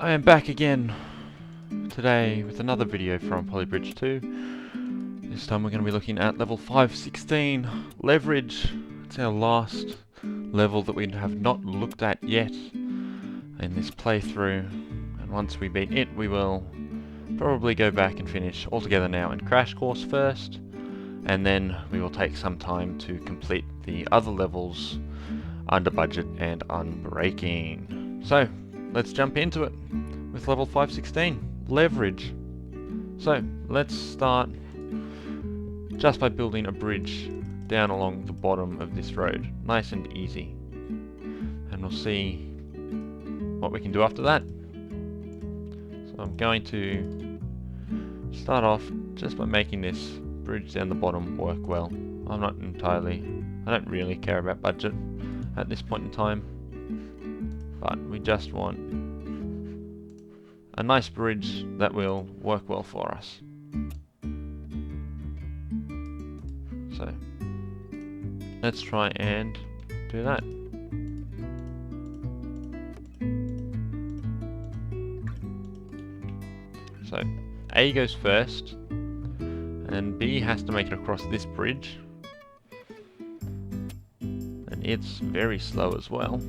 I am back again today with another video from Polybridge 2. This time we're going to be looking at level 516, Leverage. It's our last level that we have not looked at yet in this playthrough, and once we beat it we will probably go back and finish altogether now in Crash Course first, and then we will take some time to complete the other levels under budget and unbreaking. So let's jump into it with level 516, Leverage. So let's start just by building a bridge down along the bottom of this road, nice and easy, and we'll see what we can do after that. So I'm going to start off just by making this bridge down the bottom work well. I don't really care about budget at this point in time, but we just want a nice bridge that will work well for us. So let's try and do that. So A goes first, and B has to make it across this bridge, and it's very slow as well,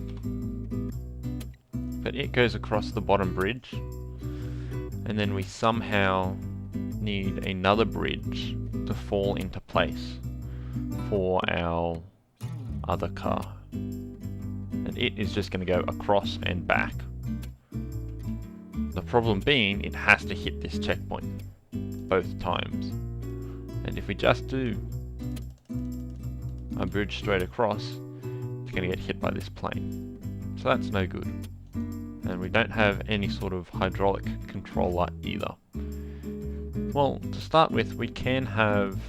but it goes across the bottom bridge, and then we somehow need another bridge to fall into place for our other car, and it is just going to go across and back. The problem being, it has to hit this checkpoint both times, and if we just do a bridge straight across, it's going to get hit by this plane, so that's no good. And we don't have any sort of hydraulic controller either. Well, to start with, we can have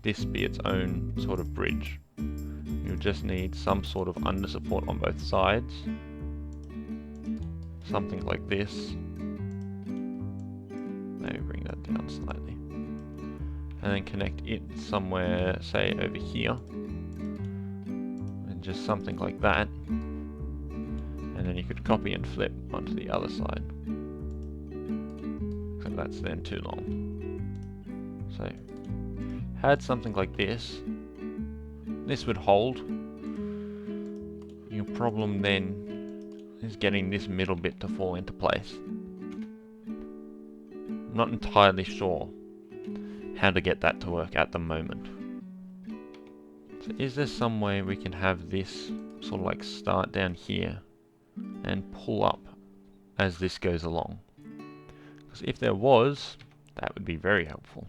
this be its own sort of bridge. You'll just need some sort of under support on both sides, something like this. Maybe bring that down slightly, and then connect it somewhere, say over here, and just something like that, and then you could copy and flip onto the other side. So that's then too long. So had something like this. This would hold. Your problem then is getting this middle bit to fall into place. I'm not entirely sure how to get that to work at the moment. So is there some way we can have this sort of like start down here and pull up as this goes along? Because if there was, that would be very helpful.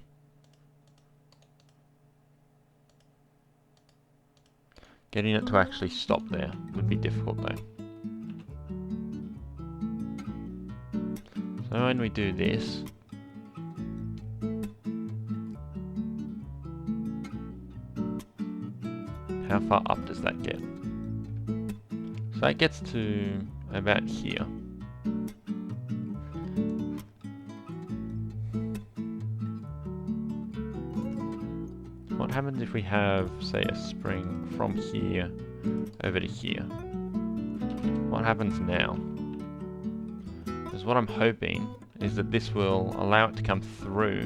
Getting it to actually stop there would be difficult though. So when we do this, how far up does that get? So that gets to about here. What happens if we have, say, a spring from here over to here? What happens now? Because what I'm hoping is that this will allow it to come through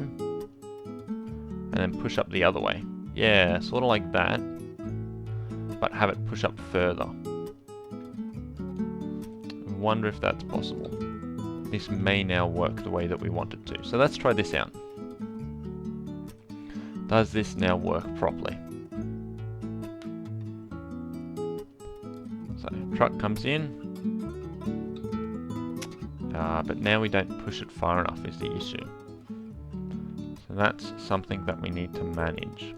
and then push up the other way. Yeah, sort of like that, but have it push up further. I wonder if that's possible. This may now work the way that we want it to. So let's try this out. Does this now work properly? So truck comes in, but now we don't push it far enough is the issue. So that's something that we need to manage.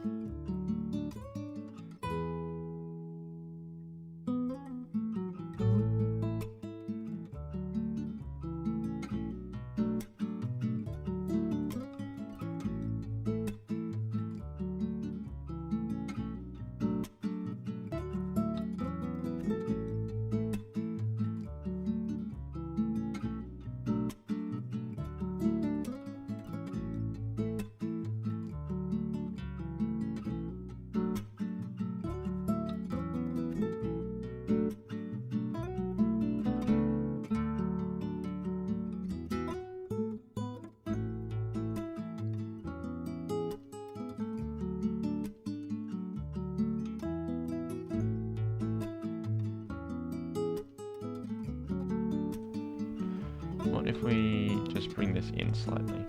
What if we just bring this in slightly?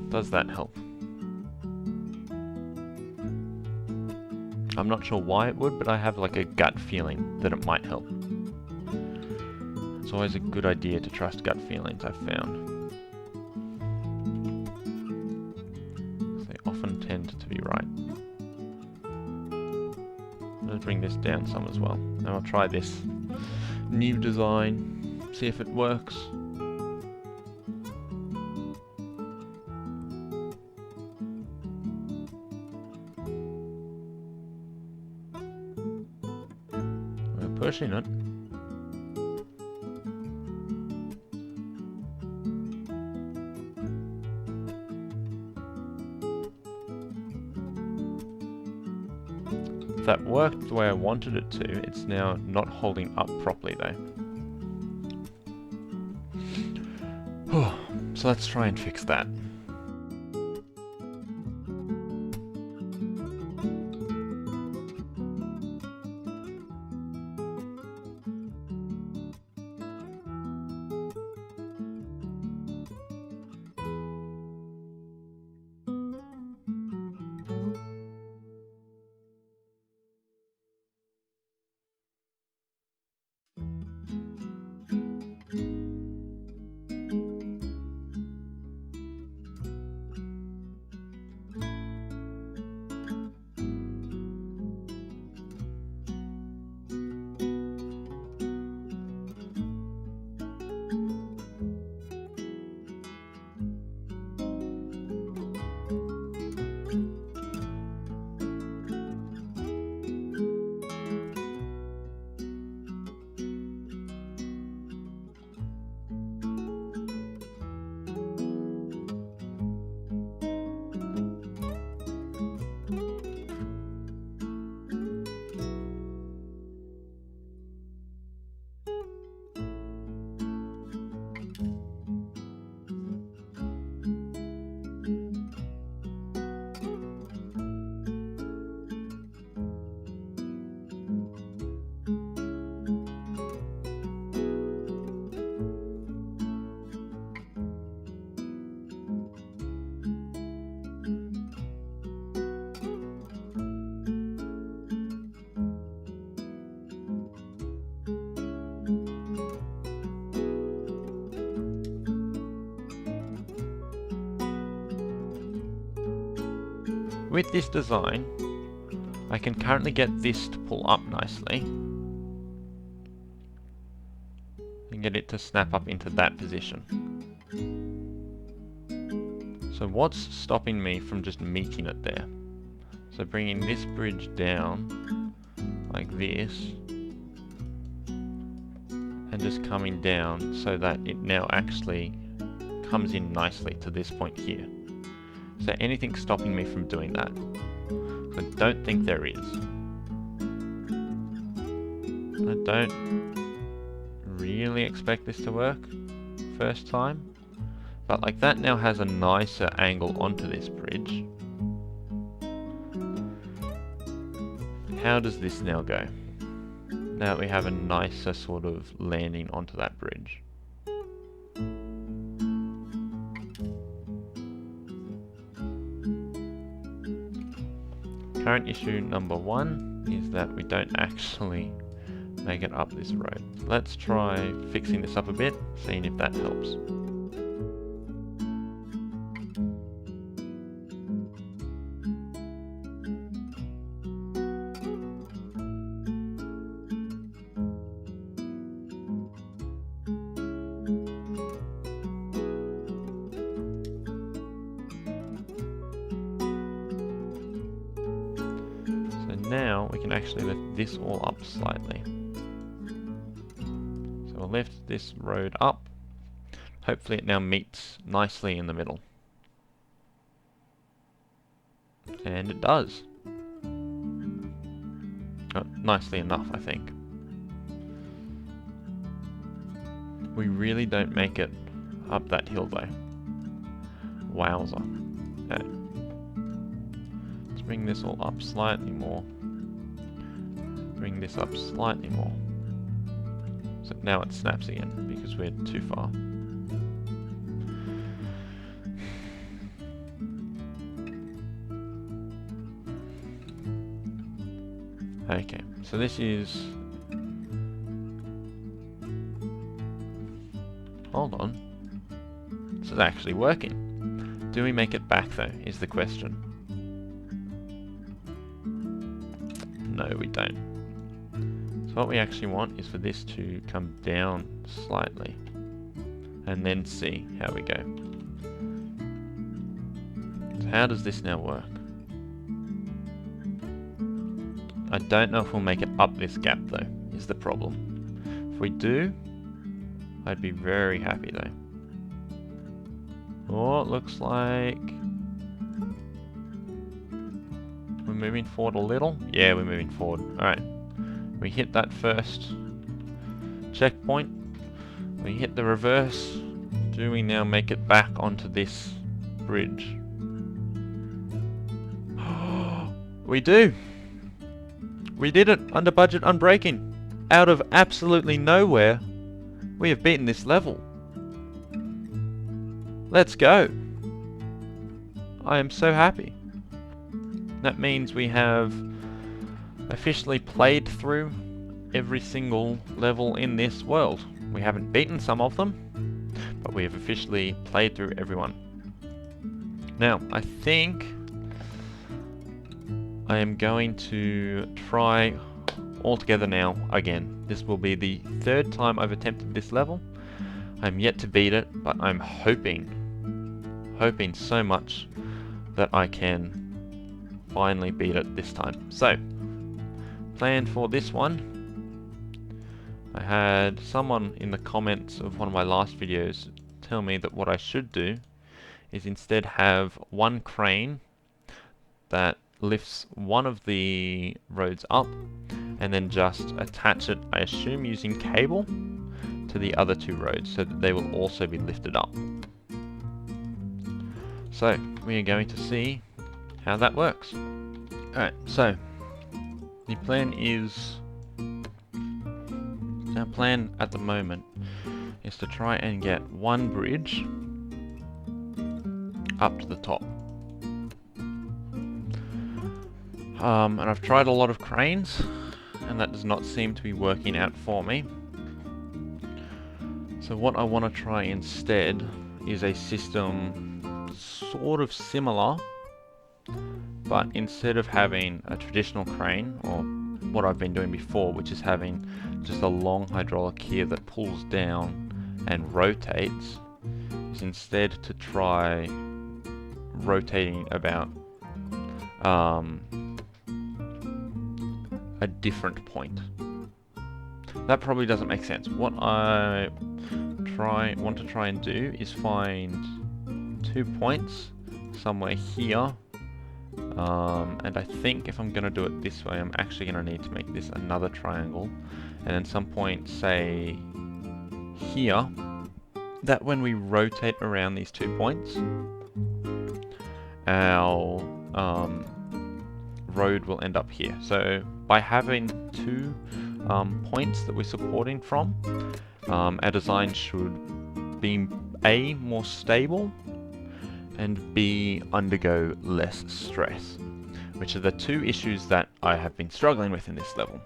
Does that help? I'm not sure why it would, but I have like a gut feeling that it might help. It's always a good idea to trust gut feelings, I've found. They often tend to be right. Let's bring this down some as well. And I'll try this new design, see if it works. We're pushing it. That worked the way I wanted it to. It's now not holding up properly though. So let's try and fix that. With this design, I can currently get this to pull up nicely and get it to snap up into that position. So what's stopping me from just meeting it there? So bringing this bridge down like this and just coming down so that it now actually comes in nicely to this point here. Is there anything stopping me from doing that? I don't think there is. I don't really expect this to work first time, but like that now has a nicer angle onto this bridge. How does this now go? Now that we have a nicer sort of landing onto that bridge. Current issue number one is that we don't actually make it up this road. Let's try fixing this up a bit, seeing if that helps. Now we can actually lift this all up slightly. So we'll lift this road up. Hopefully it now meets nicely in the middle. And it does. Nicely enough, I think. We really don't make it up that hill though. Wowza. Okay. Let's bring this all up slightly more. Bring this up slightly more. So now it snaps again because we're too far. Okay, so this is... Hold on. This is actually working. Do we make it back though, is the question. No, we don't. So what we actually want is for this to come down slightly. And then see how we go. So how does this now work? I don't know if we'll make it up this gap though, is the problem. If we do, I'd be very happy though. Oh, it looks like we're moving forward a little. Yeah, we're moving forward. Alright. We hit that first checkpoint. We hit the reverse. Do we now make it back onto this bridge? We do! We did it! Under budget, unbreaking! Out of absolutely nowhere, we have beaten this level. Let's go! I am so happy. That means we have officially played through every single level in this world. We haven't beaten some of them, but we have officially played through everyone. Now, I think I am going to try all together now again. This will be the third time I've attempted this level. I'm yet to beat it, but I'm hoping so much that I can finally beat it this time. So, plan for this one. I had someone in the comments of one of my last videos tell me that what I should do is instead have one crane that lifts one of the roads up and then just attach it, I assume using cable, to the other two roads so that they will also be lifted up. So we are going to see how that works. Alright, so the plan is, our plan at the moment is to try and get one bridge up to the top. And I've tried a lot of cranes, and that does not seem to be working out for me. So what I want to try instead is a system sort of similar, but instead of having a traditional crane, or what I've been doing before, which is having just a long hydraulic here that pulls down and rotates, is instead to try rotating about a different point. That probably doesn't make sense. What I want to try and do is find 2 points somewhere here, and I think if I'm going to do it this way, I'm actually going to need to make this another triangle, and then some point, say here, that when we rotate around these 2 points, our road will end up here. So by having 2 points that we're supporting from, our design should be A, more stable, and B, undergo less stress, which are the 2 issues that I have been struggling with in this level.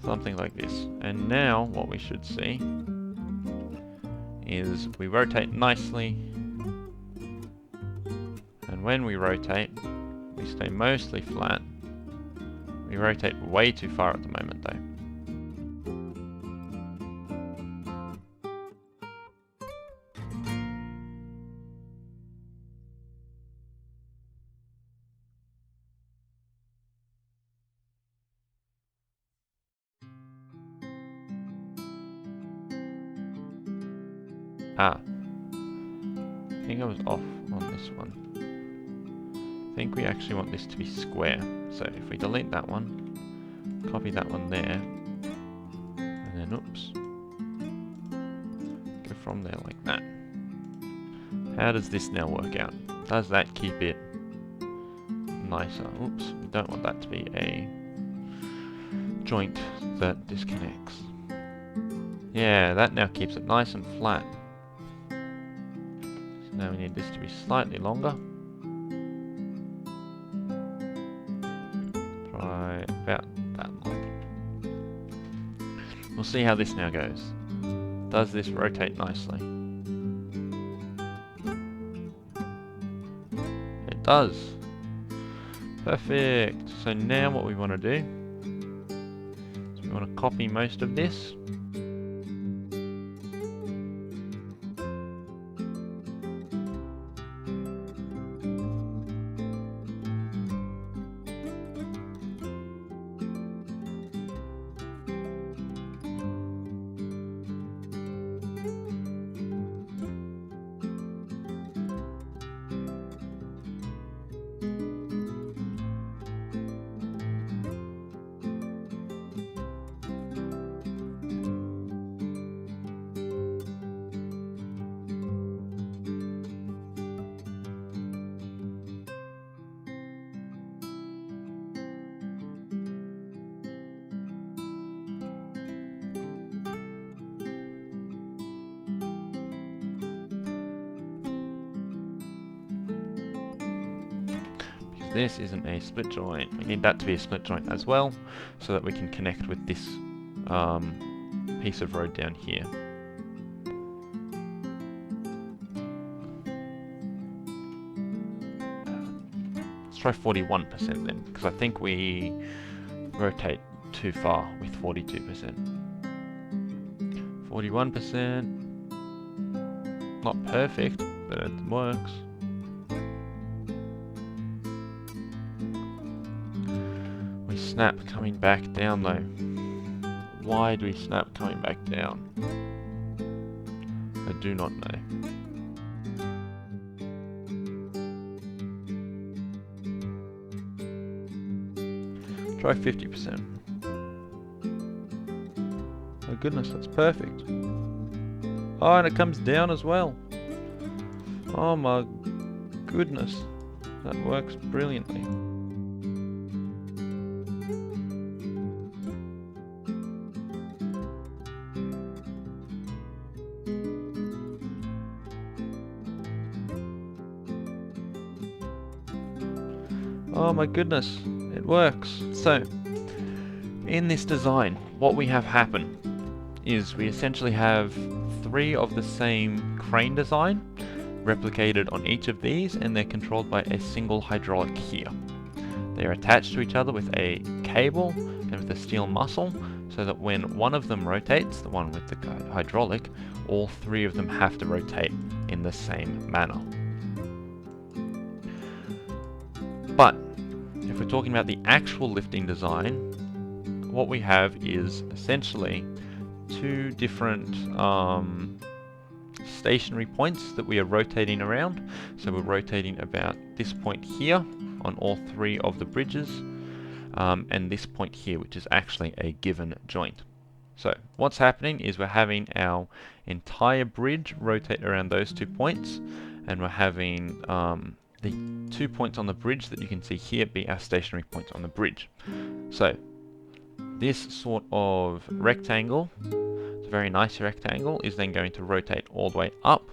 Something like this. And now what we should see is we rotate nicely, and when we rotate, we stay mostly flat. We rotate way too far at the moment though. I think I was off on this one. I think we actually want this to be square. So if we delete that one, copy that one there, and then oops, go from there like that. How does this now work out? Does that keep it nicer? Oops, we don't want that to be a joint that disconnects. Yeah, that now keeps it nice and flat. So now we need this to be slightly longer. Try about that long. We'll see how this now goes. Does this rotate nicely? It does. Perfect. So now what we want to do is we want to copy most of this. This isn't a split joint. We need that to be a split joint as well, so that we can connect with this piece of road down here. Let's try 41% then, because I think we rotate too far with 42%. 41%, not perfect, but it works. Snap coming back down though. Why do we snap coming back down? I do not know. Try 50%. Oh goodness, that's perfect. Oh, and it comes down as well. Oh my goodness. That works brilliantly. Oh my goodness, it works. So, in this design, what we have happen is we essentially have 3 of the same crane design replicated on each of these, and they're controlled by a single hydraulic here. They're attached to each other with a cable and with a steel muscle, so that when one of them rotates, the one with the hydraulic, all 3 of them have to rotate in the same manner. But if we're talking about the actual lifting design, what we have is essentially 2 different stationary points that we are rotating around. So we're rotating about this point here on all 3 of the bridges, and this point here, which is actually a given joint. So what's happening is we're having our entire bridge rotate around those 2 points, and we're having the 2 points on the bridge that you can see here be our stationary points on the bridge. So this sort of rectangle, it's a very nice rectangle, is then going to rotate all the way up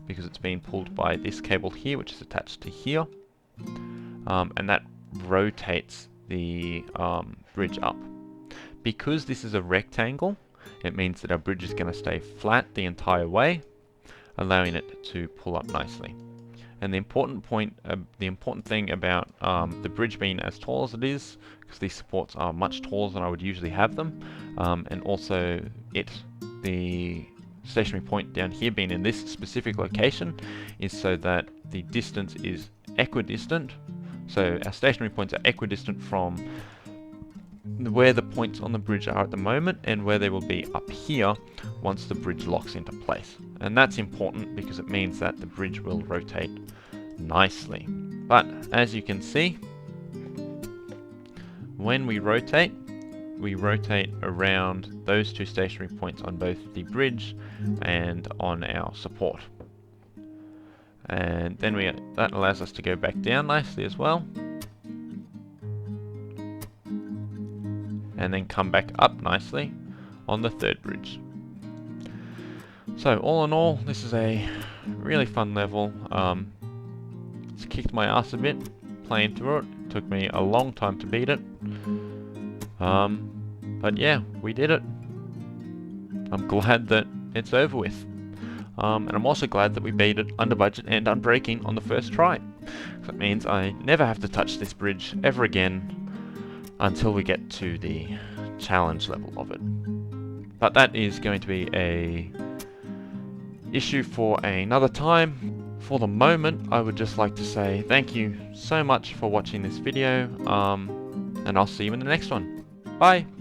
because it's being pulled by this cable here, which is attached to here, and that rotates the bridge up. Because this is a rectangle, it means that our bridge is going to stay flat the entire way, allowing it to pull up nicely. And the important thing about the bridge being as tall as it is, because these supports are much taller than I would usually have them, and also the stationary point down here being in this specific location, is so that the distance is equidistant. So our stationary points are equidistant from where the points on the bridge are at the moment and where they will be up here once the bridge locks into place. And that's important because it means that the bridge will rotate nicely. But as you can see, when we rotate around those two stationary points on both the bridge and on our support. And then that allows us to go back down nicely as well. And then come back up nicely on the third bridge. So all in all, this is a really fun level. It's kicked my ass a bit playing through it. It took me a long time to beat it. But yeah, we did it. I'm glad that it's over with. And I'm also glad that we beat it under budget and unbreaking on the first try. That means I never have to touch this bridge ever again until we get to the challenge level of it. But that is going to be a issue for another time. For the moment, I would just like to say thank you so much for watching this video, and I'll see you in the next one. Bye!